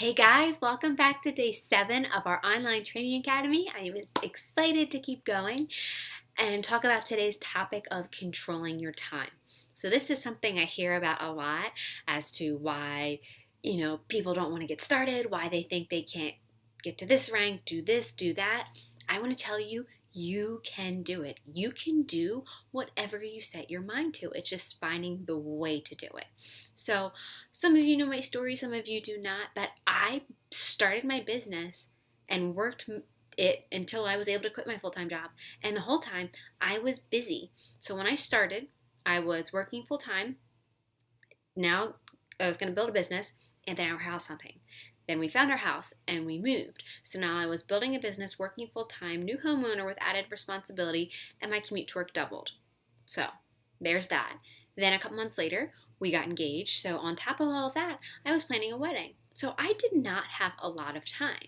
Hey guys, welcome back to day 7 of our online training academy. I am excited to keep going and talk about today's topic of controlling your time. So this is something I hear about a lot as to why, people don't want to get started, why they think they can't get to this rank, do this, do that. I want to tell you, you can do it. You can do whatever you set your mind to. It's just finding the way to do it. So, some of you know my story, some of you do not, but I started my business and worked it until I was able to quit my full-time job. And the whole time I was busy. So when I started, I was working full-time. Now I was going to build a business and then our house hunting. Then we found our house and we moved. So now I was building a business, working full-time, new homeowner with added responsibility, and my commute to work doubled. So there's that. Then a couple months later, we got engaged. So on top of all of that, I was planning a wedding. So I did not have a lot of time.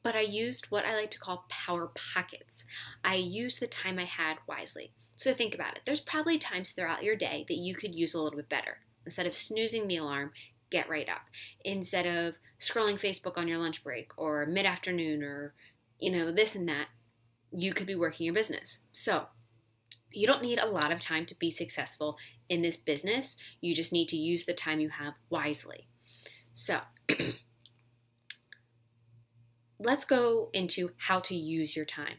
But I used what I like to call power pockets. I used the time I had wisely. So think about it. There's probably times throughout your day that you could use a little bit better. Instead of snoozing the alarm, get right up. Instead of scrolling Facebook on your lunch break or mid-afternoon or, this and that, you could be working your business. So you don't need a lot of time to be successful in this business. You just need to use the time you have wisely. So let's go into how to use your time.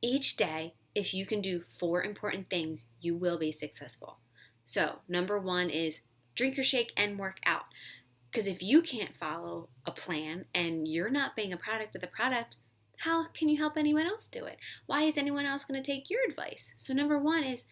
Each day, if you can do 4 important things, you will be successful. So number 1 is drink your shake and work out. Because if you can't follow a plan and you're not being a product of the product, how can you help anyone else do it? Why is anyone else going to take your advice? So number 1 is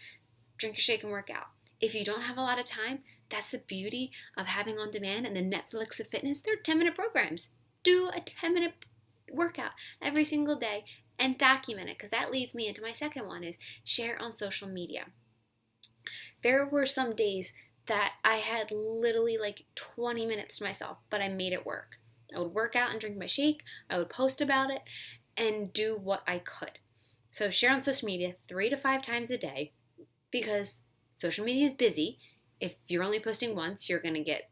drink your shake and work out. If you don't have a lot of time, that's the beauty of having on demand and the Netflix of fitness. They're 10-minute programs. Do a 10-minute workout every single day and document it, because that leads me into my second one is share on social media. There were some days that I had literally like 20 minutes to myself, but I made it work. I would work out and drink my shake, I would post about it, and do what I could. So share on social media 3 to 5 times a day, because social media is busy. If you're only posting once, you're going to get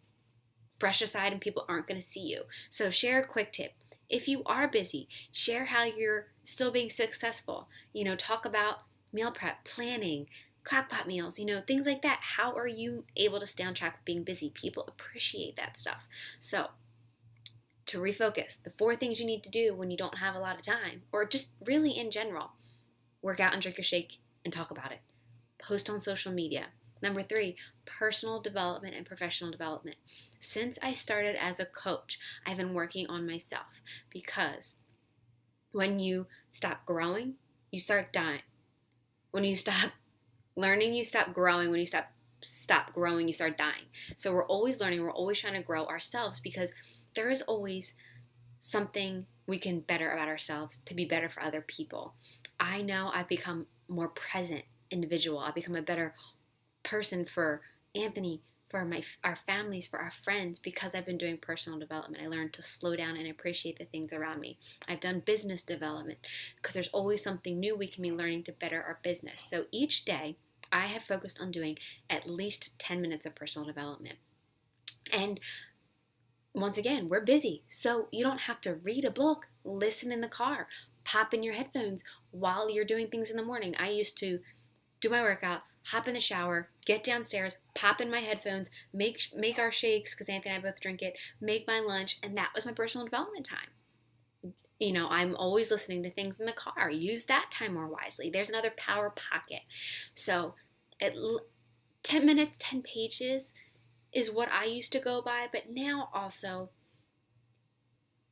brushed aside and people aren't going to see you. So share a quick tip. If you are busy, share how you're still being successful. Talk about meal prep, planning, crockpot meals, things like that. How are you able to stay on track with being busy? People appreciate that stuff. So to refocus, the 4 things you need to do when you don't have a lot of time, or just really in general: work out and drink your shake and talk about it. Post on social media. Number 3, personal development and professional development. Since I started as a coach, I've been working on myself, because when you stop growing, you start dying. When you stop learning, you stop growing. When you stop growing, you start dying. So we're always learning. We're always trying to grow ourselves, because there is always something we can better about ourselves to be better for other people. I know I've become more present individual. I've become a better person for Anthony, for our families, for our friends, because I've been doing personal development. I learned to slow down and appreciate the things around me. I've done business development, because there's always something new we can be learning to better our business. So each day, I have focused on doing at least 10 minutes of personal development. And once again, we're busy, so you don't have to read a book. Listen in the car, pop in your headphones while you're doing things in the morning. I used to do my workout, hop in the shower, get downstairs, pop in my headphones, make our shakes, because Anthony and I both drink it, make my lunch, and that was my personal development time. I'm always listening to things in the car. Use that time more wisely. There's another power pocket. So 10 minutes, 10 pages is what I used to go by, but now also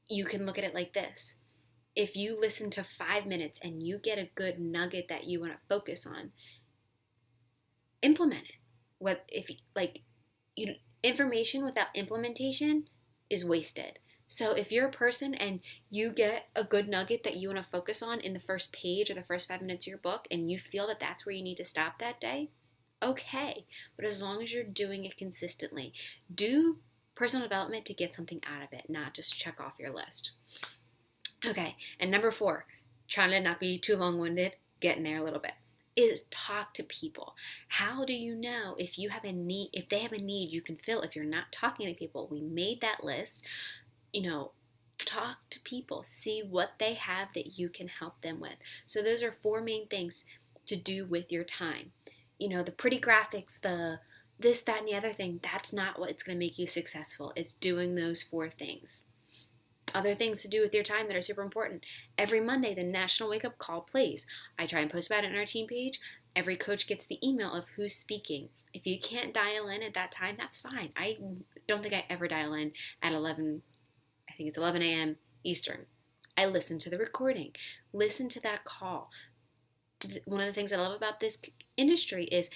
you can look at it like this. If you listen to 5 minutes and you get a good nugget that you want to focus on, implement it. Information without implementation is wasted. So if you're a person and you get a good nugget that you want to focus on in the first page or the first 5 minutes of your book, and you feel that that's where you need to stop that day, okay. But as long as you're doing it consistently, do personal development to get something out of it, not just check off your list. Okay, and number 4, trying to not be too long-winded, getting there a little bit, is talk to people. How do you know if they have a need you can fill if you're not talking to people? We made that list. you know, talk to people, see what they have that you can help them with. So those are four main things to do with your time. The pretty graphics, the this, that, and the other thing, that's not what's going to make you successful. It's doing those four things. Other things to do with your time that are super important. Every Monday, the National Wake Up Call plays. I try and post about it on our team page. Every coach gets the email of who's speaking. If you can't dial in at that time, that's fine. I don't think I ever dial in at 11, I think it's 11 a.m. Eastern. I listen to the recording. Listen to that call. One of the things I love about this industry is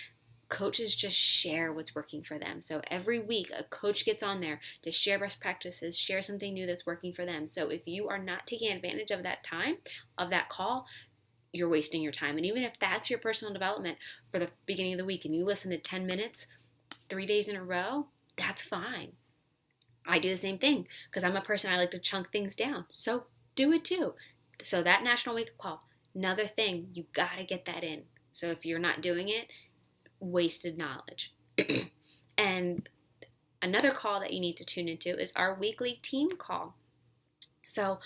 coaches just share what's working for them. So every week a coach gets on there to share best practices, share something new that's working for them. So if you are not taking advantage of that time, of that call, you're wasting your time. And even if that's your personal development for the beginning of the week and you listen to 10 minutes 3 days in a row, that's fine. I do the same thing because I'm a person, I like to chunk things down. So do it too. So that National Wake Up Call, another thing, you got to get that in. So if you're not doing it, wasted knowledge. And another call that you need to tune into is our weekly team call. So,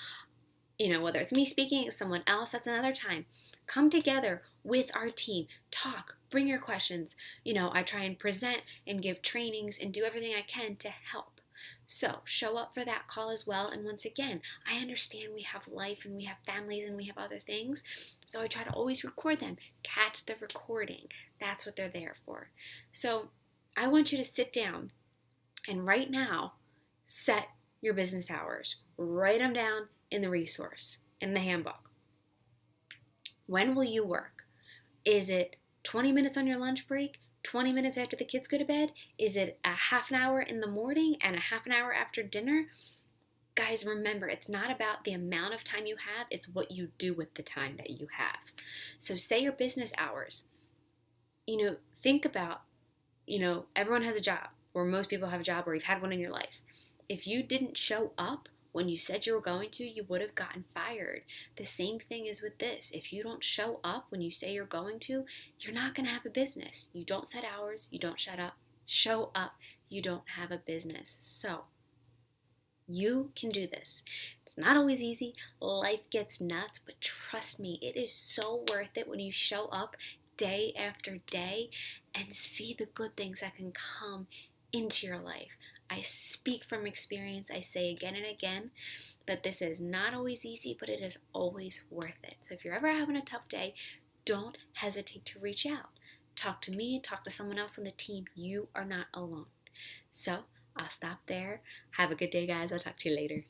whether it's me speaking, someone else, that's another time. Come together with our team, talk, bring your questions. I try and present and give trainings and do everything I can to help. So show up for that call as well. And once again, I understand we have life and we have families and we have other things. So I try to always record them. Catch the recording. That's what they're there for. So I want you to sit down and right now set your business hours. Write them down in the resource, in the handbook. When will you work? Is it 20 minutes on your lunch break? 20 minutes after the kids go to bed? Is it a half an hour in the morning and a half an hour after dinner? Guys, remember, it's not about the amount of time you have, it's what you do with the time that you have. So say your business hours. Think about, everyone has a job, or most people have a job, or you've had one in your life. If you didn't show up when you said you were going to, you would have gotten fired. The same thing is with this. If you don't show up when you say you're going to, you're not going to have a business. You don't set hours, you don't show up, you don't have a business. So you can do this. It's not always easy. Life gets nuts, but trust me, it is so worth it when you show up day after day and see the good things that can come into your life. I speak from experience. I say again and again that this is not always easy, but it is always worth it. So if you're ever having a tough day, don't hesitate to reach out. Talk to me, talk to someone else on the team. You are not alone. So I'll stop there. Have a good day, guys. I'll talk to you later.